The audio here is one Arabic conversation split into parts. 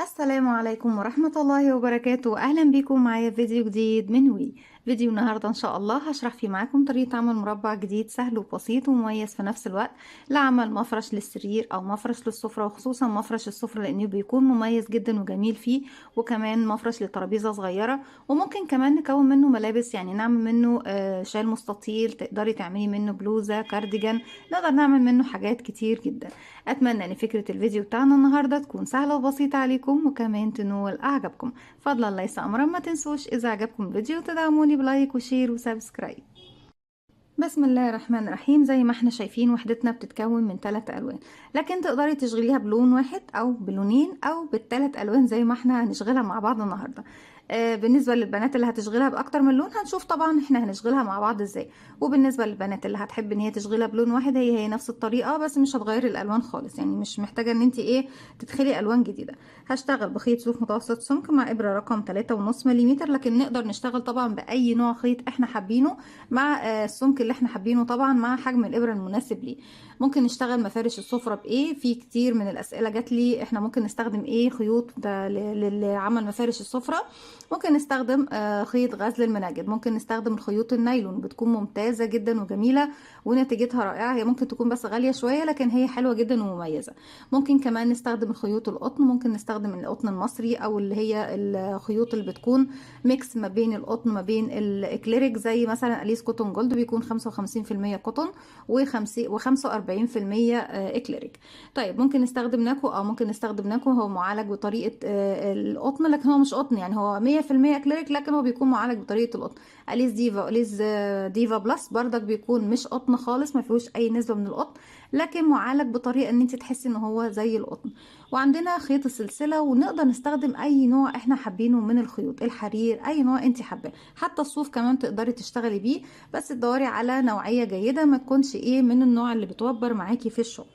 السلام عليكم ورحمة الله وبركاته. أهلا بكم معايا في فيديو جديد من وي. فيديو النهاردة إن شاء الله هشرح فيه معاكم طريقة عمل مربع جديد سهل وبسيط ومميز في نفس الوقت لعمل مفرش للسرير أو مفرش للسفرة، وخصوصا مفرش السفرة لأنه بيكون مميز جدا وجميل فيه، وكمان مفرش لترابيزة صغيرة. وممكن كمان نكون منه ملابس، يعني نعمل منه شال مستطيل، تقدري تعملي منه بلوزة، كارديجان، نقدر نعمل منه حاجات كتير جدا. أتمنى أن فكرة الفيديو بتاعنا النهاردة تكون سهلة وبسيطة عليكم وكمان تنول أعجابكم. فضلا ليس أمرا، ما تنسوش إذا عجبكم الفيديو تدعموني بلايك وشير وسبسكرايب. بسم الله الرحمن الرحيم. زي ما احنا شايفين وحدتنا بتتكون من 3 ألوان، لكن تقدري تشغليها بلون واحد أو بلونين أو بال3 ألوان زي ما احنا هنشغلها مع بعض النهاردة. بالنسبة للبنات اللي هتشغلها بأكتر من لون هنشوف طبعا احنا هنشغلها مع بعض ازاي. وبالنسبة للبنات اللي هتحب ان هي تشغلها بلون واحد، هي نفس الطريقة بس مش هتغيري الألوان خالص، يعني مش محتاجة ان انت تدخلي ألوان جديدة. هشتغل بخيط صوف متوسط سمك مع إبرة رقم 3.5 ملم، لكن نقدر نشتغل طبعا بأي نوع خيط احنا حابينه مع السمك اللي احنا حابينه، طبعا مع حجم الإبرة المناسب ليه. ممكن نشتغل مفارش السفرة بإيه؟ في كتير من الأسئلة جات لي احنا ممكن نستخدم ايه خيوط لعمل مفارش السفرة. ممكن نستخدم خيط غزل المناجد، ممكن نستخدم الخيوط النايلون، بتكون ممتازة جدا وجميلة ونتيجتها رائعة. هي ممكن تكون بس غالية شوية لكن هي حلوة جدا ومميزة. ممكن كمان نستخدم الخيوط القطن، ممكن نستخدم القطن المصري او اللي هي الخيوط اللي بتكون ميكس ما بين القطن ما بين الاكليريك، زي مثلا اليس كوتون جولد بيكون 55% قطن و45% اكليريك. طيب ممكن نستخدم ناكو، او ممكن نستخدم ناكو هو معالج بطريقة القطن لكن هو مش قطن، يعني هو 100% اكليريك لكن هو بيكون معالج بطريقة القطن. اليس ديفا، اليس ديفا بلس بردك بيكون مش قطن خالص، ما فيهوش اي نسبة من القطن لكن معالج بطريقة ان انت تحسي ان هو زي القطن. وعندنا خيط السلسلة، ونقدر نستخدم اي نوع احنا حابينه من الخيوط، الحرير، اي نوع انت حاباه، حتى الصوف كمان تقدري تشتغلي بيه، بس تدوري على نوعية جيدة ما تكونش من النوع اللي بتوبر معاكي في الشغل.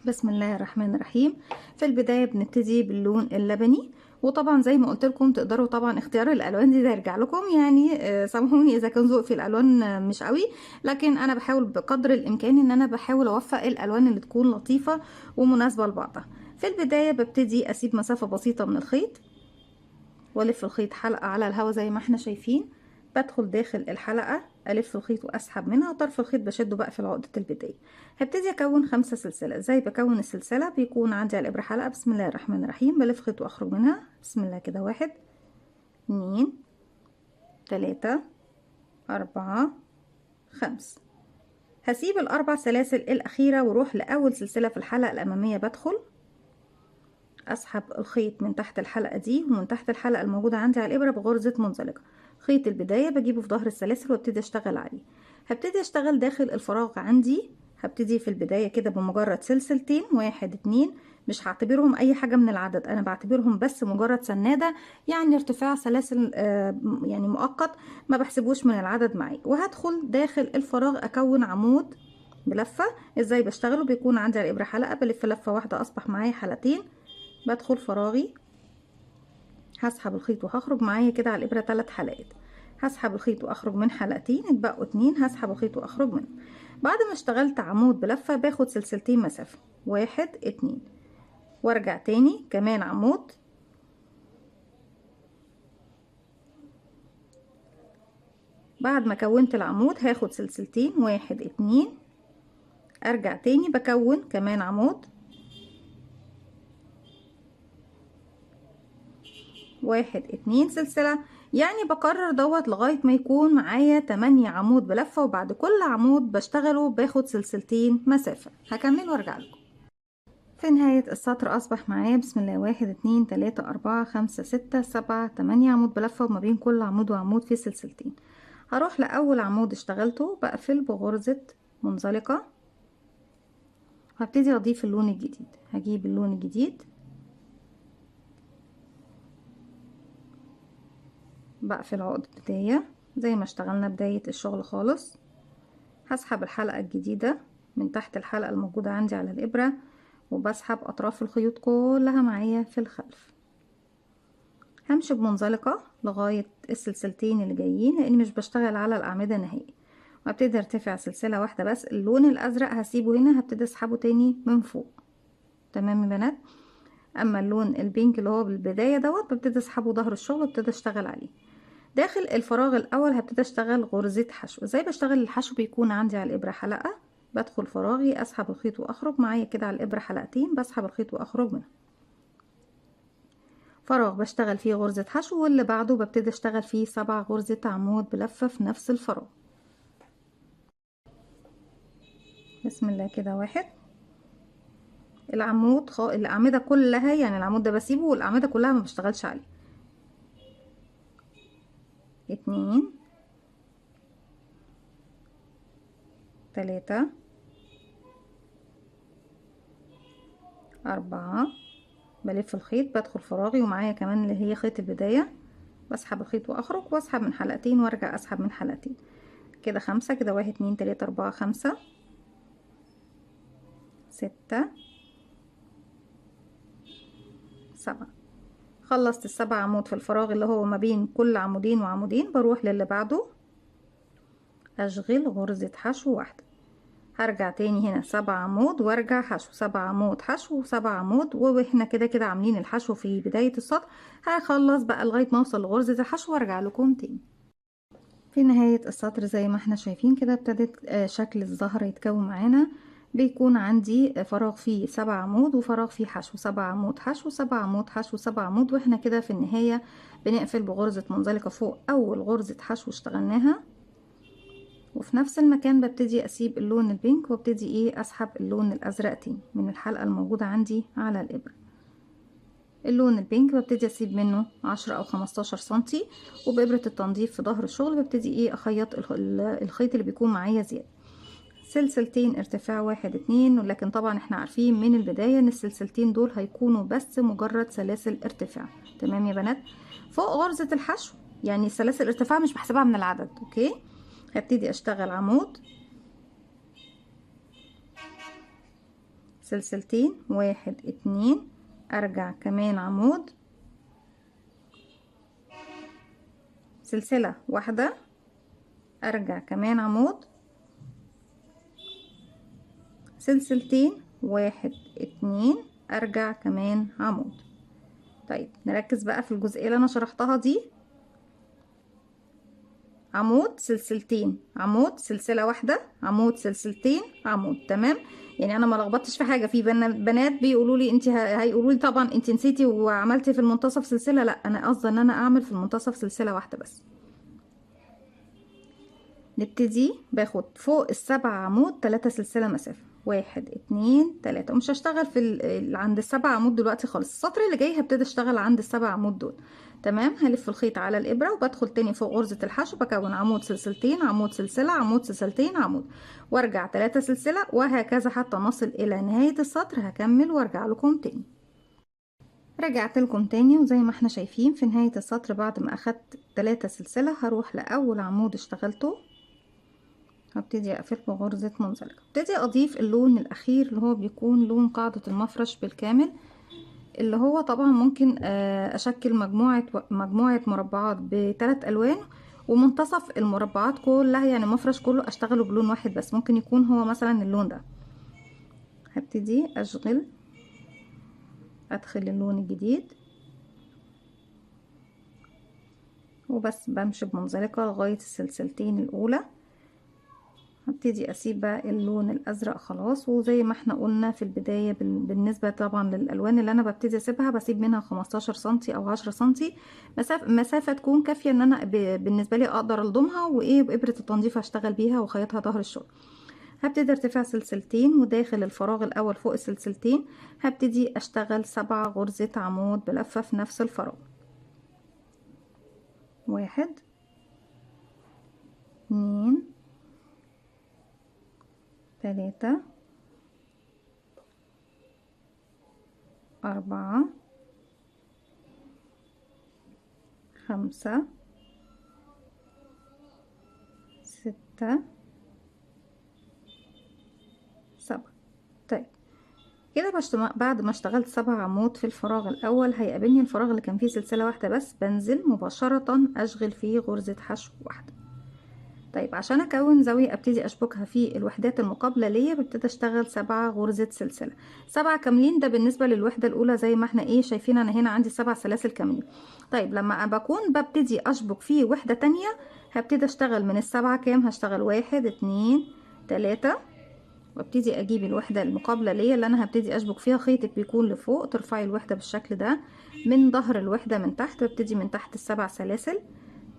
بسم الله الرحمن الرحيم. في البداية بنبتدي باللون اللبني، وطبعا زي ما قلت لكم تقدروا طبعا اختيار الالوان دي ده يرجع لكم، يعني سامحوني اذا كان ذوقي في الالوان مش قوي، لكن انا بحاول بقدر الامكان ان انا بحاول اوفق الالوان اللي تكون لطيفة ومناسبة لبعضها. في البداية ببتدي اسيب مسافة بسيطة من الخيط والف الخيط حلقة على الهوا زي ما احنا شايفين. بدخل داخل الحلقة الف الخيط واسحب منها، وطرف الخيط بشده بقى في عقدة البداية. هبتدي اكون 5 سلسلة. ازاي بكون السلسلة؟ بيكون عندي على الابرة حلقة، بسم الله الرحمن الرحيم، بلف خيط واخرج منها، بسم الله كده، 1 2 3 4 5. هسيب ال4 سلاسل الاخيرة واروح لاول سلسلة في الحلقة الامامية، بدخل اسحب الخيط من تحت الحلقة دي ومن تحت الحلقة الموجودة عندي على الابرة بغرزة منزلقة. خيط البداية بجيبه في ظهر السلاسل وابتدي اشتغل عليه. هبتدي اشتغل داخل الفراغ عندي. هبتدي في البداية كده بمجرد سلسلتين، 1 2، مش هعتبرهم اي حاجة من العدد، انا بعتبرهم بس مجرد سنادة، يعني ارتفاع سلاسل يعني مؤقت، ما بحسبوش من العدد معي. وهدخل داخل الفراغ اكون عمود بلفة. ازاي بشتغله؟ بيكون عندي على الابرة حلقة، بلف لفة واحدة اصبح معايا حلقتين، بدخل فراغي، هسحب الخيط وهخرج معايا كده على الابره 3 حلقات. هسحب الخيط واخرج من حلقتين، اتبقوا 2، هسحب الخيط واخرج منه. بعد ما اشتغلت عمود بلفه باخد سلسلتين مسافه، 1 2، وارجع تاني كمان عمود، بعد ما كونت العمود هاخد سلسلتين، 1 2، ارجع تاني بكون كمان عمود، 1 2 سلسلة. يعني بكرر دوت لغاية ما يكون معايا 8 عمود بلفة، وبعد كل عمود بشتغله باخد سلسلتين مسافة. هكمل وارجع لكم. في نهاية السطر أصبح معايا بسم الله 1 2 3 4 5 6 7 8 عمود بلفة، وما بين كل عمود وعمود في سلسلتين. هروح لأول عمود اشتغلته بقفل بغرزة منزلقة، وهبتدي أضيف اللون الجديد. هجيب اللون الجديد، بقفل عقدة بداية زي ما اشتغلنا بداية الشغل خالص. هسحب الحلقة الجديدة من تحت الحلقة الموجودة عندي على الإبرة، وبسحب أطراف الخيوط كلها معايا في الخلف. همشي بمنزلقة لغاية السلسلتين اللي جايين لأني مش بشتغل على الأعمدة نهائي، وابتدي ارتفع سلسلة واحدة بس. اللون الأزرق هسيبه هنا، هبتدي اسحبه تاني من فوق. تمام يا بنات؟ اما اللون البينك اللي هو بالبداية دوت ببتدي اسحبه ظهر الشغل وابتدي اشتغل عليه. داخل الفراغ الاول هبتدي اشتغل غرزة حشو. ازاي بشتغل الحشو؟ بيكون عندي على الابرة حلقة، بدخل فراغي اسحب الخيط واخرج معايا كده على الابرة حلقتين، بسحب الخيط واخرج منها. فراغ بشتغل فيه غرزة حشو، واللي بعده ببتدي اشتغل فيه 7 غرزة عمود بلفة في نفس الفراغ. بسم الله كده. 1 العمود الأعمدة كلها، يعني العمود ده بسيبه والأعمدة كلها ما بشتغلش عليه. 2 3 4 بلف الخيط، بدخل فراغي ومعايا كمان اللي هي خيط البداية، بسحب الخيط واخرج واسحب من حلقتين وارجع اسحب من حلقتين كده. 5 كده. 1 2 3 4 5 6 7. خلصت ال7 عمود في الفراغ اللي هو ما بين كل عمودين وعمودين، بروح للي بعده اشغل غرزة حشو واحدة. هرجع تاني هنا 7 عمود وارجع حشو، 7 عمود حشو و7 عمود، واحنا كده كده عاملين الحشو في بداية السطر. هخلص بقى لغاية ما اوصل لغرزة الحشو وارجع لكم تاني. في نهاية السطر زي ما احنا شايفين كده ابتدت شكل الزهرة يتكون معانا. بيكون عندي فراغ فيه 7 عمود وفراغ فيه حشو، 7 عمود حشو 7 عمود حشو 7 عمود، واحنا كده في النهاية بنقفل بغرزة منزلقة فوق اول غرزة حشو اشتغلناها. وفي نفس المكان ببتدي اسيب اللون البينك وابتدي اسحب اللون الازرق تاني من الحلقة الموجودة عندي على الابرة. اللون البينك ببتدي اسيب منه 10 او 15 سنتي، وبإبرة التنظيف في ظهر الشغل ببتدي اخيط الخيط اللي بيكون معايا زيادة. سلسلتين ارتفاع 1 2، ولكن طبعا احنا عارفين من البداية ان السلسلتين دول هيكونوا بس مجرد سلاسل ارتفاع. تمام يا بنات؟ فوق غرزة الحشو يعني سلاسل ارتفاع مش بحسبها من العدد. اوكي، هبتدي اشتغل عمود، سلسلتين 1 2، ارجع كمان عمود، سلسلة واحدة، ارجع كمان عمود، سلسلتين 1 2، ارجع كمان عمود. طيب نركز بقى في الجزئية اللي انا شرحتها دي. عمود سلسلتين عمود سلسلة واحدة عمود سلسلتين عمود. تمام؟ يعني انا ما لخبطتش في حاجة. في بنات بيقولوا لي انت هيقولوا لي طبعا انت نسيتي وعملتي في المنتصف سلسلة. لا، انا قصدي ان انا اعمل في المنتصف سلسلة واحدة بس. نبتدي باخد فوق ال7 عمود 3 سلسلة مسافة، 1 2 3. ومش هشتغل في عند ال7 عمود دلوقتي خالص. السطر اللي جاي هبتدي اشتغل عند ال7 عمود دول. تمام؟ هلف الخيط على الابرة وبدخل تاني فوق غرزة الحشو، بكون عمود سلسلتين عمود سلسلة عمود سلسلتين عمود، وارجع 3 سلسلة، وهكذا حتى نصل الى نهاية السطر. هكمل وارجع لكم تاني. رجعت لكم تاني، وزي ما احنا شايفين في نهاية السطر بعد ما اخدت 3 سلسلة هروح لاول عمود اشتغلته، هبتدي اقفل بغرزة منزلقة. ابتدي اضيف اللون الاخير اللي هو بيكون لون قاعدة المفرش بالكامل، اللي هو طبعا ممكن اشكل مجموعة مربعات ب3 الوان، ومنتصف المربعات كلها يعني المفرش كله اشتغله بلون واحد بس. ممكن يكون هو مثلا اللون ده. هبتدي اشغل، ادخل اللون الجديد وبس بمشي بمنزلقة لغاية السلسلتين الاولى. هبتدي اسيب بقى اللون الازرق خلاص. وزي ما احنا قلنا في البداية بالنسبة طبعا للالوان اللي انا ببتدي اسيبها، بسيب منها 15 سنتي او 10 سنتي مسافة تكون كافية ان انا بالنسبة لي اقدر الضمها بإبرة التنظيف هشتغل بيها واخيطها ظهر الشغل. هبتدي ارتفاع سلسلتين، وداخل الفراغ الاول فوق السلسلتين هبتدي اشتغل 7 غرزة عمود بلفة في نفس الفراغ. 1 2 3 4 5 6 7. طيب كده بعد ما اشتغلت 7 عمود في الفراغ الاول هيقابلني الفراغ اللي كان فيه سلسلة واحدة بس. بنزل مباشرة اشغل فيه غرزة حشو واحدة. طيب عشان اكون زاوية ابتدي اشبكها في الوحدات المقابلة ليا، ببتدي اشتغل 7 غرزة سلسلة، 7 كاملين. ده بالنسبة للوحدة الاولى زي ما احنا ايه شايفين، انا هنا عندي 7 سلاسل كاملين. طيب لما بكون ببتدي اشبك في وحدة تانية، هبتدي اشتغل من السبعة كام، هشتغل 1 2 3، وابتدي اجيب الوحدة المقابلة ليا اللي انا هبتدي اشبك فيها. خيطك بيكون لفوق، ترفعي الوحدة بالشكل ده من ظهر الوحدة من تحت، ببتدي من تحت السبع سلاسل،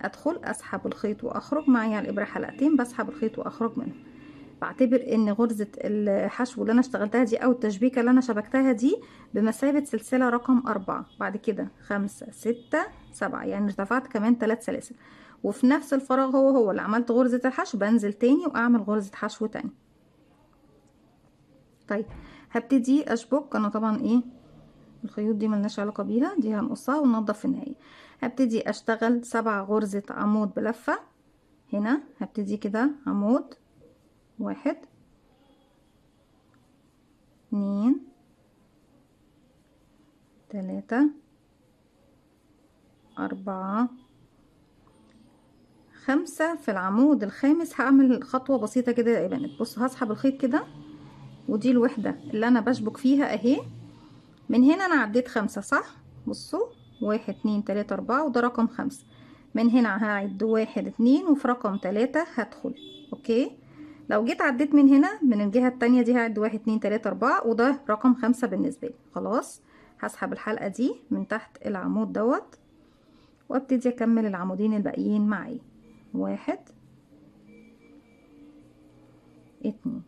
ادخل اسحب الخيط واخرج معايا على الابره حلقتين، بسحب الخيط واخرج منه. بعتبر ان غرزه الحشو اللي انا اشتغلتها دي او التشبيكه اللي انا شبكتها دي بمثابه سلسله رقم 4. بعد كده 5 6 7، يعني ارتفعت كمان 3 سلاسل، وفي نفس الفراغ هو اللي عملت غرزه الحشو بنزل تاني واعمل غرزه حشو تاني. طيب هبتدي اشبك. انا طبعا ايه الخيوط دي ملناش علاقه بيها، دي هنقصها وننضف في النهايه. هبتدي اشتغل 7 غرزه عمود بلفه. هنا هبتدي كده عمود 1 2 3 4 5. في العمود الخامس هعمل خطوة بسيطة كده يا بنات. بصوا هسحب الخيط كده، ودي الوحدة اللي انا بشبك فيها اهي. من هنا انا عديت 5 صح؟ بصوا 1 2 3 4، وده رقم 5. من هنا هعد 1 2، وفي رقم 3 هدخل. اوكي، لو جيت عديت من هنا من الجهة التانية دي هعد 1 2 3 4، وده رقم 5 بالنسبة لي. خلاص هسحب الحلقة دي من تحت العمود دوت، وابتدي اكمل العمودين الباقيين معايا. 1 2.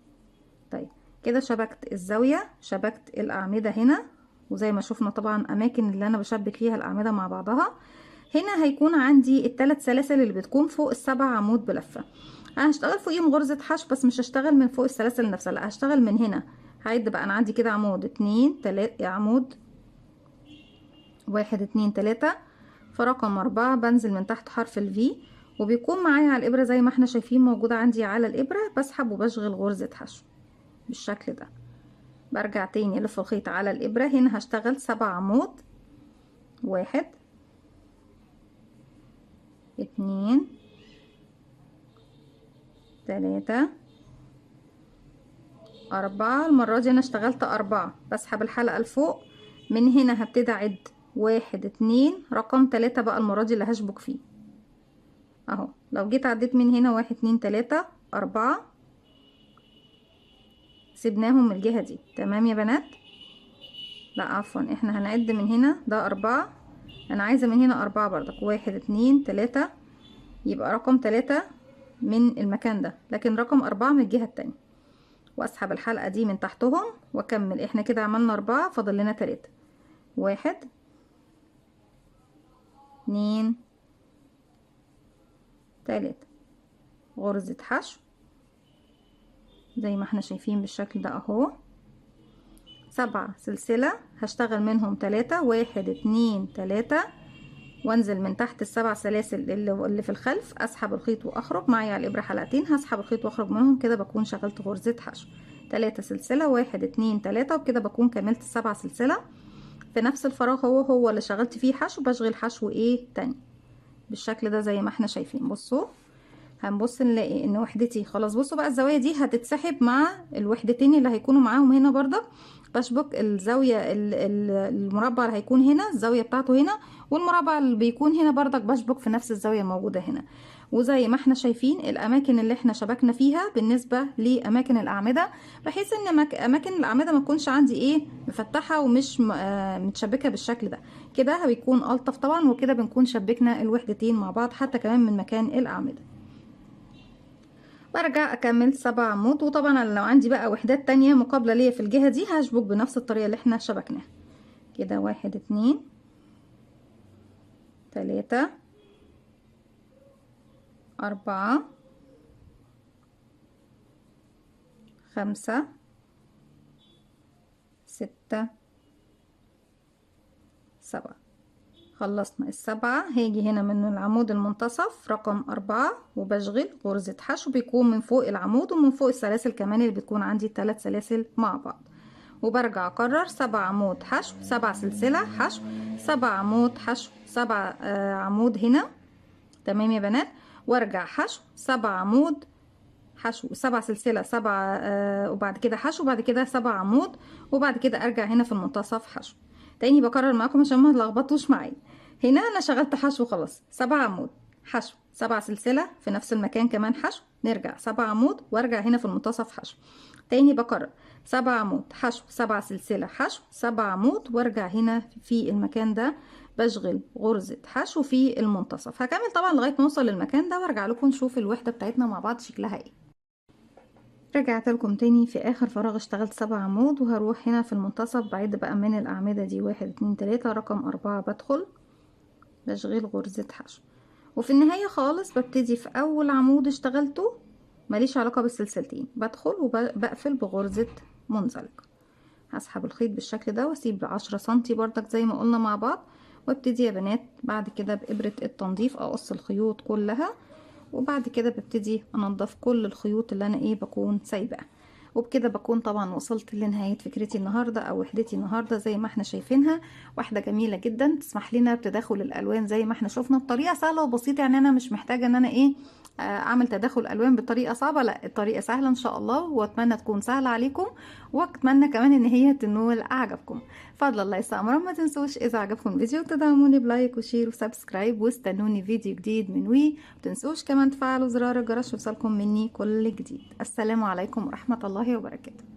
طيب كده شبكت الزاوية، شبكت الأعمدة هنا، وزي ما شفنا طبعا أماكن اللي أنا بشبك فيها الأعمدة مع بعضها. هنا هيكون عندي الثلاث سلاسل اللي بتكون فوق السبع عمود بلفة. أنا هشتغل فوقيهم غرزة حشو، بس مش هشتغل من فوق السلاسل نفسها، لا هشتغل من هنا. هعد بقى، أنا عندي كده عمود 2 3، عمود 1 2 3، فرقم 4 بنزل من تحت حرف الفي، وبيكون معايا على الإبرة زي ما احنا شايفين موجودة عندي على الإبرة. بسحب وبشغل غرزة حشو بالشكل ده. برجع تاني الف الخيط على الابرة. هنا هشتغل 7 عمود، 1 2 3 4. المرة دي انا اشتغلت 4. بسحب الحلقة لفوق، من هنا هبتدي اعد 1 2، رقم 3 بقى المرة دي اللي هشبك فيه اهو. لو جيت عديت من هنا 1 2 3 4، سيبناهم من الجهة دي. تمام يا بنات؟ لا عفوا، احنا هنعد من هنا، ده 4، انا عايزة من هنا 4 برضك. 1 2 3، يبقى رقم 3 من المكان ده، لكن رقم 4 من الجهة التانية. واسحب الحلقة دي من تحتهم واكمل. احنا كده عملنا 4، فاضل لنا 3. 1 2 3، غرزة حشو زي ما احنا شايفين بالشكل ده اهو. 7 سلسلة هشتغل منهم 3، 1 2 3، وانزل من تحت السبع سلاسل اللي في الخلف، اسحب الخيط واخرج معايا على الابره حلقتين، هسحب الخيط واخرج منهم كده بكون شغلت غرزه حشو. 3 سلسله، 1 2 3، وبكده بكون كملت السبع سلسله. في نفس الفراغ هو اللي شغلت فيه حشو، بشغل حشو ايه تاني بالشكل ده زي ما احنا شايفين. بصوا هنبص نلاقي ان وحدتي خلاص. بصوا بقى الزوايا دي هتتسحب مع الوحدتين اللي هيكونوا معاهم هنا برضك. بشبك الزاوية المربع اللي هيكون هنا الزاوية بتاعته هنا، والمربع اللي بيكون هنا برضك بشبك في نفس الزاوية الموجودة هنا. وزي ما احنا شايفين الاماكن اللي احنا شبكنا فيها بالنسبة لاماكن الاعمدة، بحيث ان اماكن الاعمدة ما تكونش عندي ايه مفتحة ومش متشبكة بالشكل ده. كده بيكون الطف طبعا، وكده بنكون شبكنا الوحدتين مع بعض حتى كمان من مكان الاعمدة. برجع اكمل 7 عمود. وطبعا لو عندي بقى وحدات تانية مقابلة ليا في الجهة دي هشبك بنفس الطريقة اللي احنا شبكناها كده. 1 2 3 4 5 6 7. خلصنا السبعة. هاجي هنا من العمود المنتصف رقم 4 وبشغل غرزة حشو، بيكون من فوق العمود ومن فوق السلاسل كمان اللي بتكون عندي 3 سلاسل مع بعض. وبرجع اكرر 7 عمود حشو، 7 سلسلة حشو، 7 عمود حشو، 7 عمود هنا. تمام يا بنات؟ وارجع حشو 7 عمود، حشو 7 سلسلة 7 وبعد كده حشو، وبعد كده 7 عمود، وبعد كده ارجع هنا في المنتصف حشو. تاني بكرر معاكم عشان ما تلخبطوش معايا. هنا انا شغلت حشو خلاص 7 عمود، حشو 7 سلسلة في نفس المكان كمان حشو، نرجع 7 عمود وارجع هنا في المنتصف حشو. تاني بكرر 7 عمود، حشو 7 سلسلة، حشو 7 عمود، وارجع هنا في المكان ده بشغل غرزة حشو في المنتصف. هكمل طبعا لغاية ما اوصل للمكان ده وارجع لكم نشوف الوحدة بتاعتنا مع بعض شكلها ايه. رجعت لكم تاني في اخر فراغ اشتغلت 7 عمود، وهروح هنا في المنتصف بعد بقى من الاعمدة دي 1 2 3، رقم 4 بدخل بشغل غرزة حشو، وفي النهاية خالص ببتدي في اول عمود اشتغلته ماليش علاقة بالسلسلتين، بدخل وبقفل بغرزة منزلقة. هسحب الخيط بالشكل ده واسيب 10 سنتي بردك زي ما قلنا مع بعض، وابتدي يا بنات بعد كده بإبرة التنظيف اقص الخيوط كلها، وبعد كده ببتدي انضف كل الخيوط اللي انا بكون سايباها. وبكده بكون طبعا وصلت لنهاية فكرتي النهاردة او وحدتي النهاردة زي ما احنا شايفينها. واحدة جميلة جدا تسمح لنا بتداخل الالوان زي ما احنا شفنا بطريقة سهلة وبسيطة، يعني انا مش محتاجة ان انا اعمل تداخل الوان بطريقة صعبة، لا الطريقة سهلة ان شاء الله، واتمنى تكون سهلة عليكم، واتمنى كمان ان هي تنول اعجابكم. فضل الله يستمر. ما تنسوش اذا عجبكم الفيديو تدعموني بلايك وشير وسبسكرايب، واستنوني فيديو جديد من متنسوش كمان تفعلوا زرار الجرس يوصلكم مني كل جديد. السلام عليكم ورحمة الله وبركاته.